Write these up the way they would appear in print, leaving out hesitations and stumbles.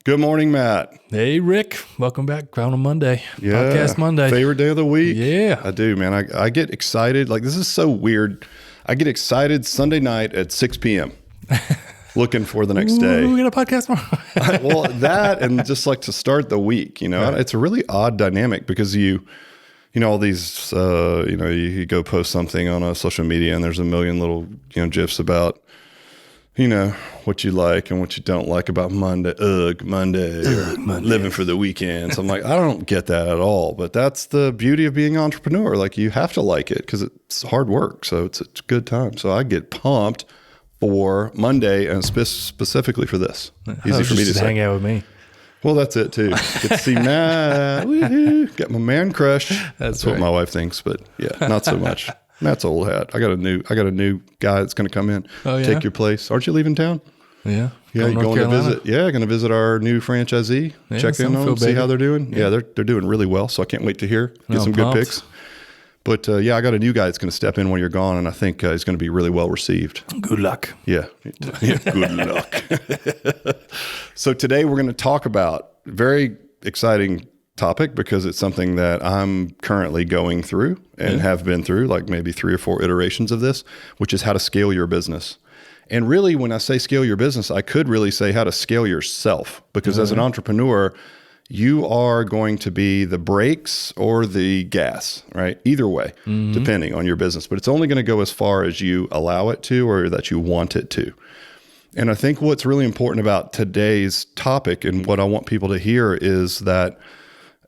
Good morning, Matt. Hey, Rick. Welcome back on a Monday. Yeah. Podcast Monday. Favorite day of the week? Yeah. I do, man. I get excited. Like, this is so weird. I get excited Sunday night at 6 p.m. looking for the next day. We got a podcast tomorrow. Well, that and just like to start the week, right. It's a really odd dynamic because all these, you go post something on a social media and there's a million little, GIFs about, what you like and what you don't like about Monday, Monday, living for the weekend. So I'm like, I don't get that at all, but that's the beauty of being an entrepreneur. Like, you have to like it because it's hard work. So it's a good time. So I get pumped for Monday and specifically for this. Easy for me to say. Hang out with me. Well, that's it too. Get to see Matt. Woohoo. Got my man crush. That's right. What my wife thinks, but yeah, not so much. Matt's old hat. I got a new guy that's going to come in, take your place. Aren't you leaving town? Yeah. Yeah, you're going to visit. Yeah, going to visit our new franchisee. Check in on them, see how they're doing. Yeah, they're doing really well. So I can't wait to get some good picks. But I got a new guy that's going to step in when you're gone, and I think he's going to be really well received. Good luck. Yeah, good luck. So today we're going to talk about a very exciting topic because it's something that I'm currently going through and have been through, like maybe 3 or 4 iterations of this, which is how to scale your business. And really, when I say scale your business, I could really say how to scale yourself, because as an entrepreneur, you are going to be the brakes or the gas, right? Either way, depending on your business. But it's only going to go as far as you allow it to or that you want it to. And I think what's really important about today's topic and what I want people to hear is that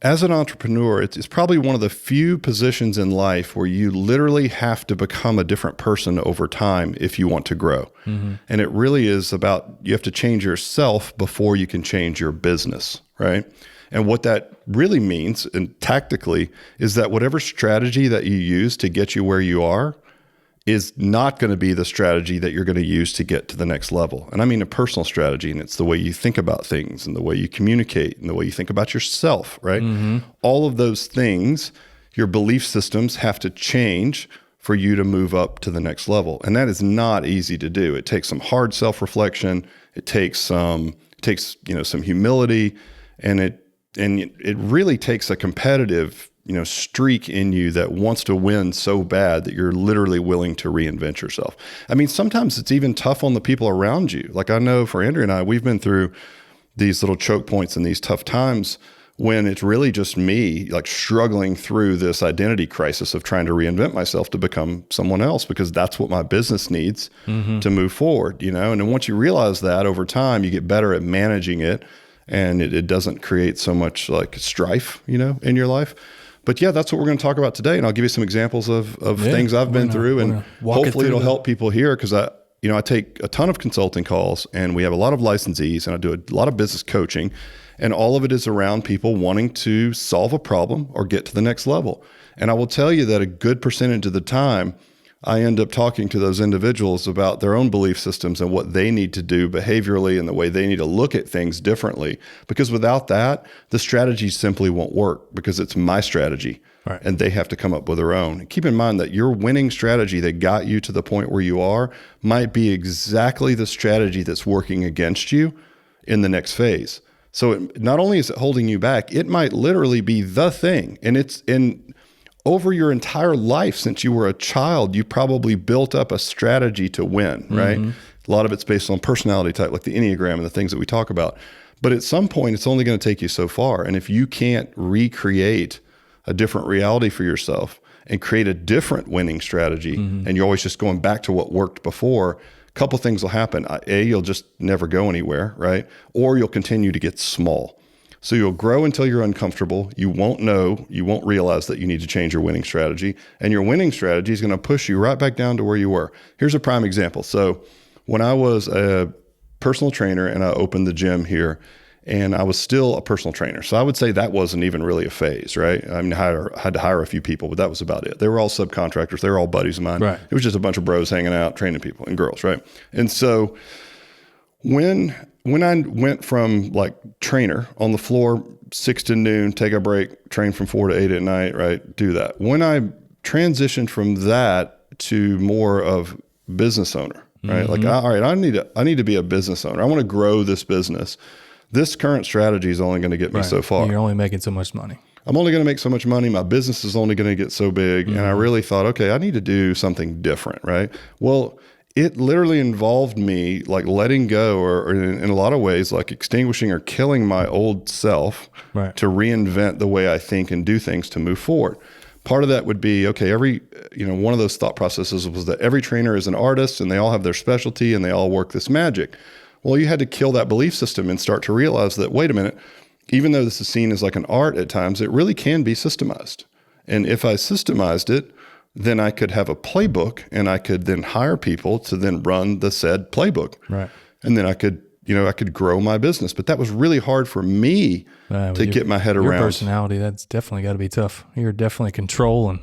as an entrepreneur, it's probably one of the few positions in life where you literally have to become a different person over time if you want to grow. And it really is about, you have to change yourself before you can change your business, right? And what that really means, and tactically, is that whatever strategy that you use to get you where you are is not going to be the strategy that you're going to use to get to the next level. And I mean a personal strategy, and it's the way you think about things and the way you communicate and the way you think about yourself, right? All of those things, your belief systems have to change for you to move up to the next level. And that is not easy to do. It takes some hard self-reflection. It takes some humility, and it really takes a competitive streak in you that wants to win so bad that you're literally willing to reinvent yourself. I mean, sometimes it's even tough on the people around you. Like, I know for Andrea and I, we've been through these little choke points and these tough times when it's really just me, like, struggling through this identity crisis of trying to reinvent myself to become someone else, because that's what my business needs to move forward, And then once you realize that over time, you get better at managing it, and it doesn't create so much like strife, in your life. But yeah, that's what we're going to talk about today. And I'll give you some examples of things I've been through, and hopefully it'll help people here, because I take a ton of consulting calls, and we have a lot of licensees, and I do a lot of business coaching, and all of it is around people wanting to solve a problem or get to the next level. And I will tell you that a good percentage of the time, I end up talking to those individuals about their own belief systems and what they need to do behaviorally and the way they need to look at things differently. Because without that, the strategy simply won't work, because it's my strategy, right, and they have to come up with their own. Keep in mind that your winning strategy that got you to the point where you are might be exactly the strategy that's working against you in the next phase. So not only is it holding you back, it might literally be the thing. And it's over your entire life, since you were a child, you probably built up a strategy to win, right? A lot of it's based on personality type, like the Enneagram and the things that we talk about. But at some point, it's only going to take you so far. And if you can't recreate a different reality for yourself and create a different winning strategy, and you're always just going back to what worked before, a couple things will happen. You'll just never go anywhere, right? Or you'll continue to get small. So you'll grow until you're uncomfortable. You won't realize that you need to change your winning strategy. And your winning strategy is going to push you right back down to where you were. Here's a prime example. So when I was a personal trainer and I opened the gym here, and I was still a personal trainer. So I would say that wasn't even really a phase, right? I mean, I had to hire a few people, but that was about it. They were all subcontractors. They were all buddies of mine. Right. It was just a bunch of bros hanging out, training people and girls, right? And so when I went from like trainer on the floor, 6 to noon, take a break, train from 4 to 8 at night, right? Do that. When I transitioned from that to more of business owner, right? Like, all right, I need to be a business owner. I want to grow this business. this current strategy is only going to get me so far. You're only making so much money. I'm only going to make so much money. My business is only going to get so big. And I really thought, okay, I need to do something different, right? Well, it literally involved me like letting go or in a lot of ways, like extinguishing or killing my old self to reinvent the way I think and do things to move forward. Part of that would be, okay, one of those thought processes was that every trainer is an artist and they all have their specialty and they all work this magic. Well, you had to kill that belief system and start to realize that, wait a minute, even though this is seen as like an art at times, it really can be systemized. And if I systemized it, then I could have a playbook and I could then hire people to then run the said playbook. Right. And then I could grow my business. But that was really hard for me to get my head around. Your personality, that's definitely got to be tough. You're definitely control and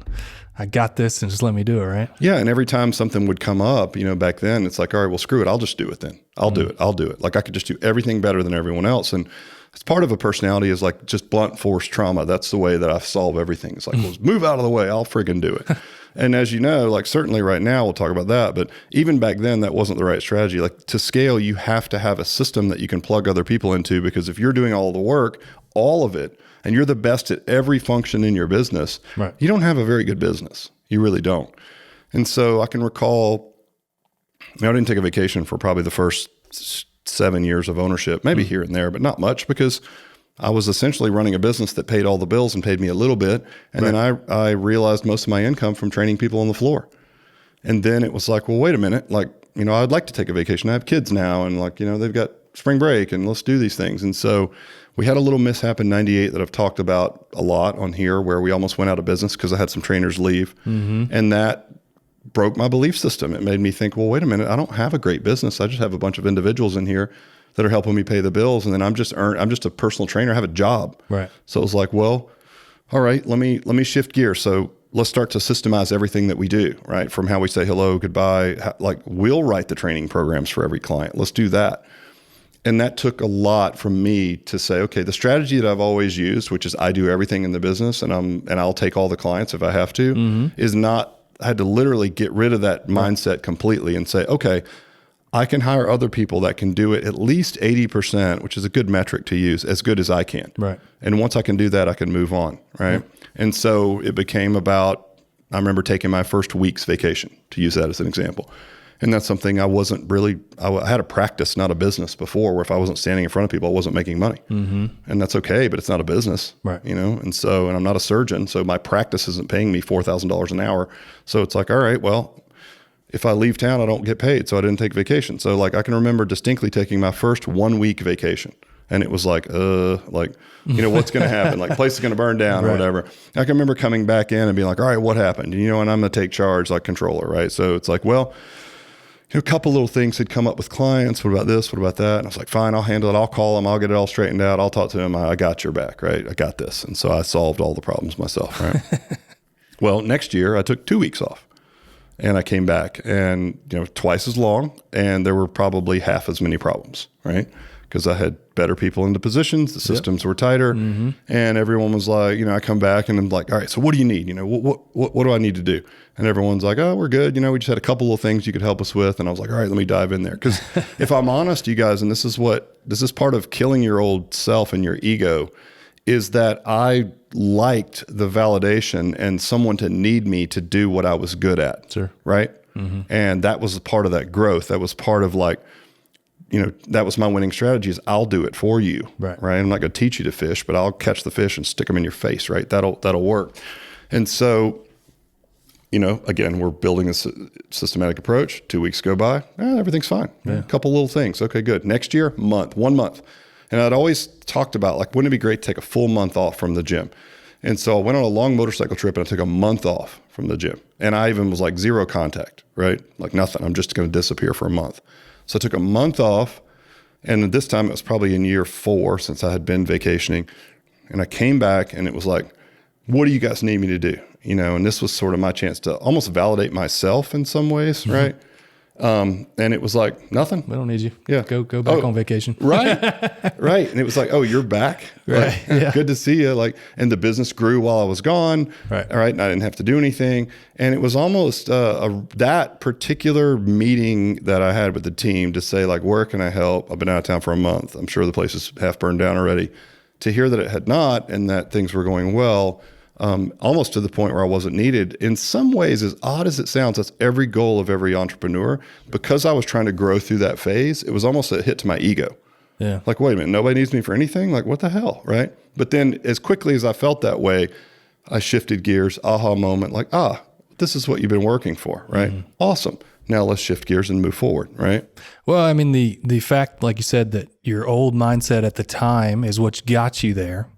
I got this and just let me do it, right? Yeah. And every time something would come up, back then it's like, all right, well, screw it. I'll just do it then. I'll do it. Like I could just do everything better than everyone else. And it's part of a personality is like just blunt force trauma. That's the way that I solve everything. It's like, well, move out of the way. I'll friggin' do it. And as you know, like certainly right now, we'll talk about that. But even back then, that wasn't the right strategy. Like to scale, you have to have a system that you can plug other people into, because if you're doing all the work, all of it, and you're the best at every function in your business, you don't have a very good business. You really don't. And so I can recall, I didn't take a vacation for probably the first 7 years of ownership, maybe here and there, but not much, because I was essentially running a business that paid all the bills and paid me a little bit. And then I realized most of my income from training people on the floor. And then it was like, well, wait a minute. Like, I'd like to take a vacation. I have kids now and like, they've got spring break and let's do these things. And so we had a little mishap in 98 that I've talked about a lot on here, where we almost went out of business because I had some trainers leave. And that broke my belief system. It made me think, well, wait a minute, I don't have a great business. I just have a bunch of individuals in here that are helping me pay the bills. And then I'm just a personal trainer. I have a job. Right. So it was like, well, all right, let me shift gears. So let's start to systemize everything that we do, right? From how we say hello, goodbye, like we'll write the training programs for every client. Let's do that. And that took a lot from me to say, okay, the strategy that I've always used, which is I do everything in the business and I'll take all the clients if I have to, is not, I had to literally get rid of that mindset completely and say, okay, I can hire other people that can do it at least 80%, which is a good metric to use, as good as I can. Right. And once I can do that, I can move on. Right. And so it became about, I remember taking my first week's vacation, to use that as an example. And that's something I wasn't really, I had a practice, not a business before, where if I wasn't standing in front of people, I wasn't making money. And that's okay, but it's not a business, right? And so, and I'm not a surgeon, so my practice isn't paying me $4,000 an hour. So it's like, all right, well, if I leave town, I don't get paid. So I didn't take vacation. So like, I can remember distinctly taking my first 1 week vacation. And it was like, what's going to happen? Like, place is going to burn down or whatever. I can remember coming back in and being like, all right, what happened? And I'm going to take charge like controller, right? So it's like, well, a couple little things had come up with clients. What about this? What about that? And I was like, fine, I'll handle it. I'll call them. I'll get it all straightened out. I'll talk to them. I got your back, right? I got this. And so I solved all the problems myself, right? Well, next year I took 2 weeks off. And I came back and, twice as long, and there were probably half as many problems, right? Because I had better people into positions, the systems were tighter, and everyone was like, I come back and I'm like, all right, so what do you need? What do I need to do? And everyone's like, oh, we're good. We just had a couple of things you could help us with. And I was like, all right, let me dive in there. Because if I'm honest, you guys, and this is part of killing your old self and your ego, is that I liked the validation and someone to need me to do what I was good at. Sure. Right. And that was a part of that growth. That was part of like, that was my winning strategy is I'll do it for you. Right. I'm not going to teach you to fish, but I'll catch the fish and stick them in your face. Right. That'll work. And so, again, we're building a systematic approach. 2 weeks go by. Everything's fine. A couple little things. Okay, good. Next year, 1 month. And I'd always talked about like, wouldn't it be great to take a full month off from the gym? And so I went on a long motorcycle trip and I took a month off from the gym. And I even was like zero contact, right? Like nothing. I'm just going to disappear for a month. So I took a month off. And this time it was probably in year 4 since I had been vacationing. And I came back and it was like, what do you guys need me to do? And this was sort of my chance to almost validate myself in some ways, right? And it was like, nothing. We don't need you. Yeah. Go back on vacation. Right. Right. And it was like, oh, you're back. Right. Like, Yeah. good to see you. Like, and the business grew while I was gone. Right. All right. And I didn't have to do anything. And it was almost that particular meeting that I had with the team to say, like, where can I help? I've been out of town for a month. I'm sure the place is half burned down already. To hear that it had not and that things were going well, almost to the point where I wasn't needed. In some ways, as odd as it sounds, that's every goal of every entrepreneur. Because I was trying to grow through that phase, it was almost a hit to my ego. Yeah. Like, wait a minute, nobody needs me for anything? Like, what the hell, right? But then as quickly as I felt that way, I shifted gears, aha moment, like, this is what you've been working for, right? Mm-hmm. Awesome. Now let's shift gears and move forward, right? Well, I mean, the fact, like you said, that your old mindset at the time is what got you there.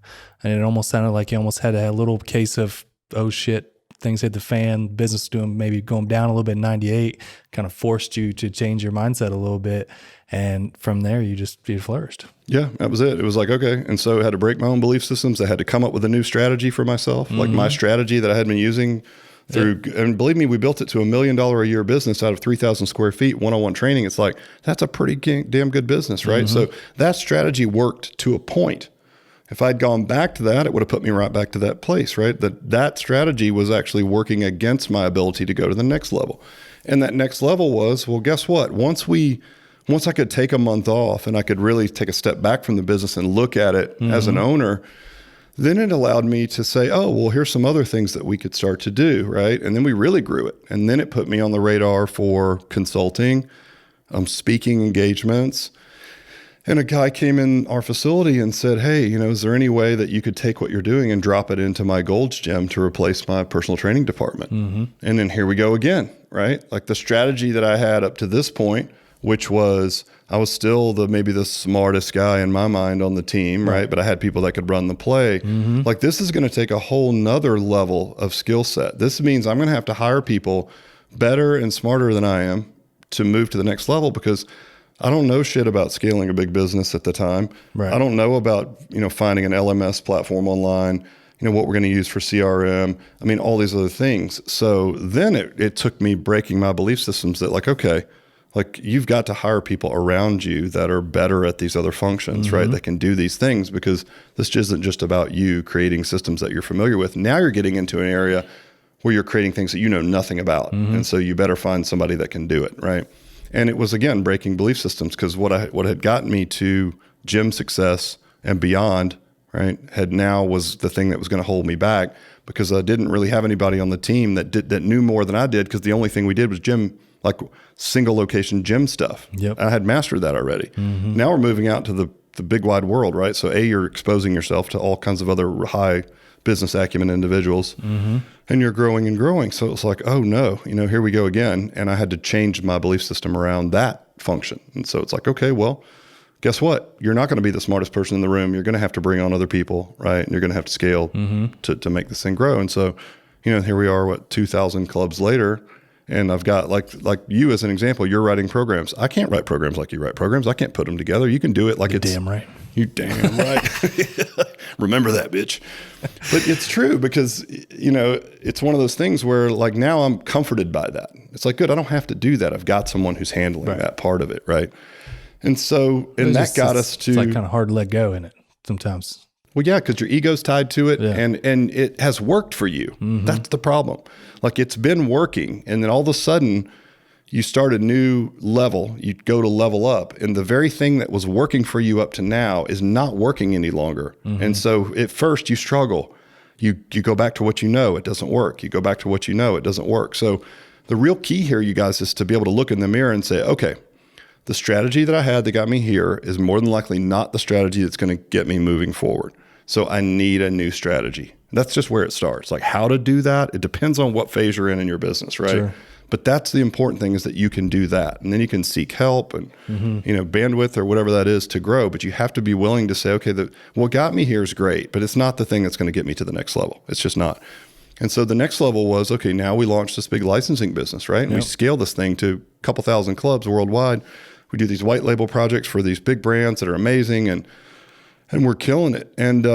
And it almost sounded like you almost had a little case of, oh shit, things hit the fan, business doing maybe going down a little bit in 98, kind of forced you to change your mindset a little bit. And from there, you flourished. Yeah, that was it. It was like, okay. And so I had to break my own belief systems. I had to come up with a new strategy for myself, like my strategy that I had been using through, and believe me, we built it to $1 million a year business out of 3,000 square feet, one-on-one training. It's like, that's a pretty damn good business, right? So that strategy worked to a point. If I'd gone back to that, it would have put me right back to that place, right? That strategy was actually working against my ability to go to the next level. And that next level was, well, guess what? Once I could take a month off and I could really take a step back from the business and look at it as an owner, then it allowed me to say, oh, well, here's some other things that we could start to do, right? And then we really grew it. And then it put me on the radar for consulting, speaking engagements. And a guy came in our facility and said, hey, is there any way that you could take what you're doing and drop it into my Gold's Gym to replace my personal training department? And then here we go again, right? Like the strategy that I had up to this point, which was I was still maybe the smartest guy in my mind on the team, right? But I had people that could run the play. Like this is going to take a whole nother level of skill set. This means I'm going to have to hire people better and smarter than I am to move to the next level because I don't know shit about scaling a big business at the time. Right. I don't know about, finding an LMS platform online, what we're going to use for CRM. I mean, all these other things. So then it took me breaking my belief systems that like, okay, like you've got to hire people around you that are better at these other functions, right? That can do these things because this isn't just about you creating systems that you're familiar with. Now you're getting into an area where you're creating things that you know nothing about. And so you better find somebody that can do it, right? And it was, again, breaking belief systems because what had gotten me to gym success and beyond, right, was the thing that was going to hold me back because I didn't really have anybody on the team that knew more than I did because the only thing we did was gym, like single location gym stuff. Yep. I had mastered that already. Now we're moving out to the big wide world, right? So you're exposing yourself to all kinds of other high business acumen individuals and you're growing and growing. So it's like, oh no, here we go again. And I had to change my belief system around that function. And so it's like, okay, well, guess what? You're not going to be the smartest person in the room. You're going to have to bring on other people, right? And you're going to have to scale to make this thing grow. And so, here we are, 2,000 clubs later. And I've got like you as an example, you're writing programs. I can't write programs like you write programs. I can't put them together. You can do it like You're damn right. You damn right. Remember that, bitch. But it's true because, it's one of those things where like now I'm comforted by that. It's like, good, I don't have to do that. I've got someone who's handling that part of it, right? And so, and that got us to... It's like kind of hard to let go in it sometimes. Well, yeah, because your ego's tied to it and it has worked for you. That's the problem. Like it's been working and then all of a sudden you start a new level, you go to level up and the very thing that was working for you up to now is not working any longer. And so at first you struggle. You go back to what you know, it doesn't work. You go back to what you know, it doesn't work. So the real key here, you guys, is to be able to look in the mirror and say, okay, the strategy that I had that got me here is more than likely not the strategy that's going to get me moving forward. So I need a new strategy. That's just where it starts. Like how to do that, it depends on what phase you're in your business, right? Sure. But that's the important thing is that you can do that. And then you can seek help and, bandwidth or whatever that is to grow. But you have to be willing to say, okay, what got me here is great, but it's not the thing that's going to get me to the next level. It's just not. And so the next level was, okay, now we launched this big licensing business, right? And we scaled this thing to a couple thousand clubs worldwide. We do these white label projects for these big brands that are amazing and we're killing it. And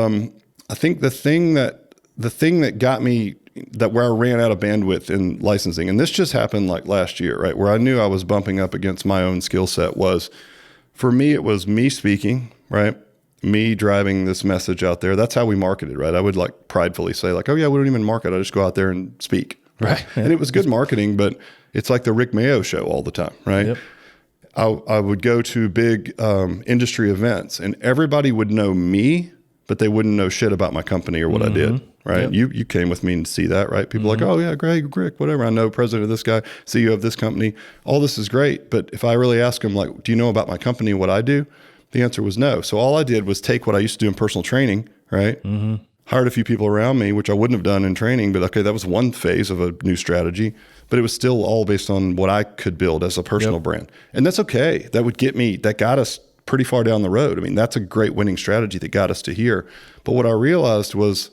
I think the thing that got me that where I ran out of bandwidth in licensing, and this just happened like last year, right? Where I knew I was bumping up against my own skill set was, for me, it was me speaking, right? Me driving this message out there. That's how we marketed, right? I would like pridefully say like, oh yeah, we don't even market. I just go out there and speak. Right. Yeah. And it was good marketing, but it's like the Rick Mayo show all the time, right? Yep. I would go to big industry events and everybody would know me, but they wouldn't know shit about my company or what I did, right? Yep. You came with me to see that, right? People are like, oh yeah, Greg, Rick, whatever. I know president of this guy, CEO of this company. All this is great. But if I really ask them like, do you know about my company and what I do? The answer was no. So all I did was take what I used to do in personal training, right? Hired a few people around me, which I wouldn't have done in training, but okay, that was one phase of a new strategy, but it was still all based on what I could build as a personal brand. And that's okay. That got us pretty far down the road. I mean, that's a great winning strategy that got us to here. But what I realized was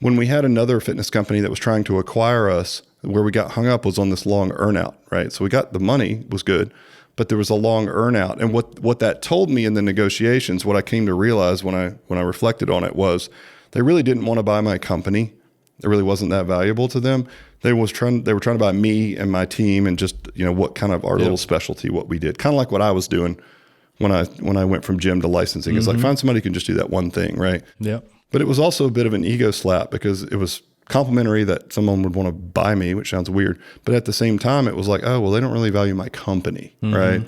when we had another fitness company that was trying to acquire us, where we got hung up was on this long earnout, right? So we got the money was good, but there was a long earnout. And what that told me in the negotiations, what I came to realize when I reflected on it was they really didn't want to buy my company. It really wasn't that valuable to them. They were trying to buy me and my team and just, what kind of our little specialty, what we did. Kind of like what I was doing when I went from gym to licensing. It's like find somebody who can just do that one thing, right? Yeah. But it was also a bit of an ego slap because it was complimentary that someone would want to buy me, which sounds weird. But at the same time, it was like, oh, well, they don't really value my company, right?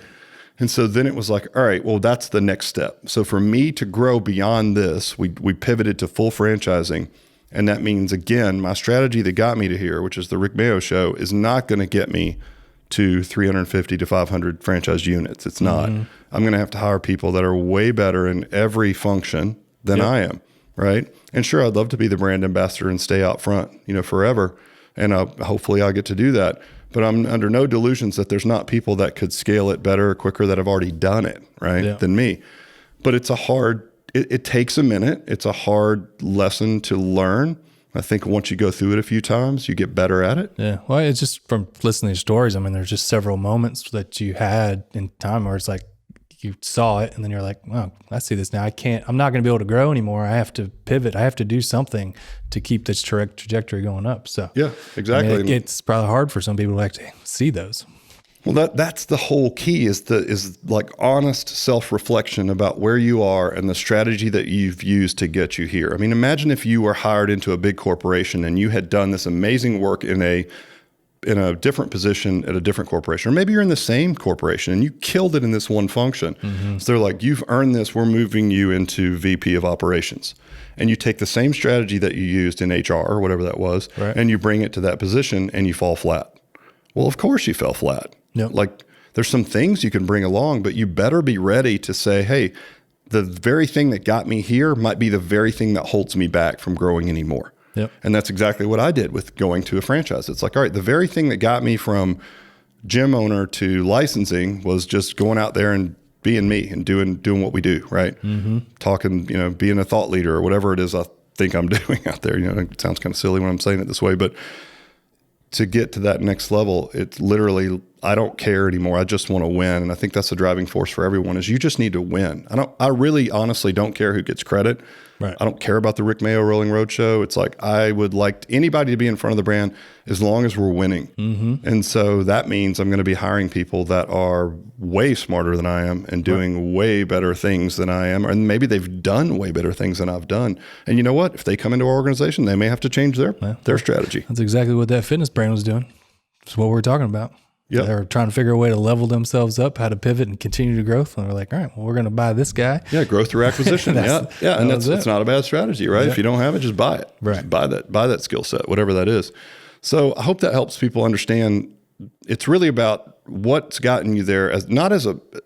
And so then it was like, all right, well, that's the next step. So for me to grow beyond this, we pivoted to full franchising. And that means, again, my strategy that got me to here, which is the Rick Mayo show, is not going to get me to 350 to 500 franchise units. It's not. I'm going to have to hire people that are way better in every function than I am, right? And sure, I'd love to be the brand ambassador and stay out front, forever. And hopefully I'll get to do that. But I'm under no delusions that there's not people that could scale it better or quicker that have already done it, right, than me. But it's it takes a minute. It's a hard lesson to learn. I think once you go through it a few times, you get better at it. Yeah. Well, it's just from listening to stories. I mean, there's just several moments that you had in time where it's like you saw it and then you're like, wow, I see this now. I'm not going to be able to grow anymore. I have to pivot. I have to do something to keep this trajectory going up. So yeah, exactly. I mean, it's probably hard for some people to actually see those. Well, that's the whole key is like honest self-reflection about where you are and the strategy that you've used to get you here. I mean, imagine if you were hired into a big corporation and you had done this amazing work in a different position at a different corporation, or maybe you're in the same corporation and you killed it in this one function. So they're like, you've earned this. We're moving you into VP of operations. And you take the same strategy that you used in HR or whatever that was, and you bring it to that position and you fall flat. Well, of course you fell flat. Yep. Like there's some things you can bring along, but you better be ready to say, hey, the very thing that got me here might be the very thing that holds me back from growing anymore. Yep. And that's exactly what I did with going to a franchise. It's like, all right, the very thing that got me from gym owner to licensing was just going out there and being me and doing what we do, right? Talking, being a thought leader or whatever it is I think I'm doing out there. It sounds kind of silly when I'm saying it this way, but to get to that next level, it's literally, I don't care anymore. I just want to win. And I think that's the driving force for everyone is you just need to win. I really honestly don't care who gets credit. Right. I don't care about the Rick Mayo Rolling Road show. It's like, I would like anybody to be in front of the brand as long as we're winning. And so that means I'm going to be hiring people that are way smarter than I am and doing way better things than I am. And maybe they've done way better things than I've done. And you know what? If they come into our organization, they may have to change their strategy. That's exactly what that fitness brand was doing. That's what we're talking about. Yep. They were trying to figure a way to level themselves up, how to pivot and continue to growth. And we're like, all right, well, we're going to buy this guy. Yeah, growth through acquisition. And it's not a bad strategy, right? If you don't have it, just buy it. Right. Just buy that skill set, whatever that is. So I hope that helps people understand it's really about what's gotten you there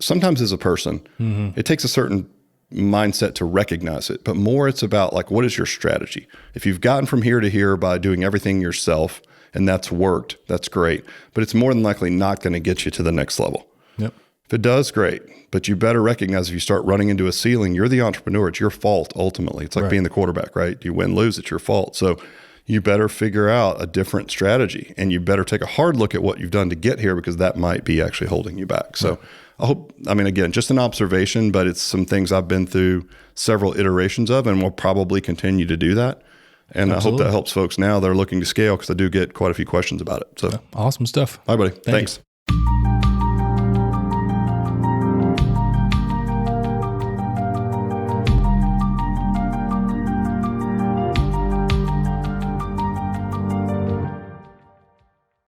sometimes as a person. It takes a certain mindset to recognize it, but more it's about like, what is your strategy? If you've gotten from here to here by doing everything yourself, and that's worked, that's great. But it's more than likely not going to get you to the next level. Yep. If it does, great. But you better recognize if you start running into a ceiling, you're the entrepreneur. It's your fault, ultimately. It's like being the quarterback, right? You win, lose, it's your fault. So you better figure out a different strategy. And you better take a hard look at what you've done to get here because that might be actually holding you back. So again, just an observation, but it's some things I've been through several iterations of and will probably continue to do that. And Absolutely. I hope that helps folks now that are looking to scale, because I do get quite a few questions about it. So Awesome stuff. all right, buddy. Thanks.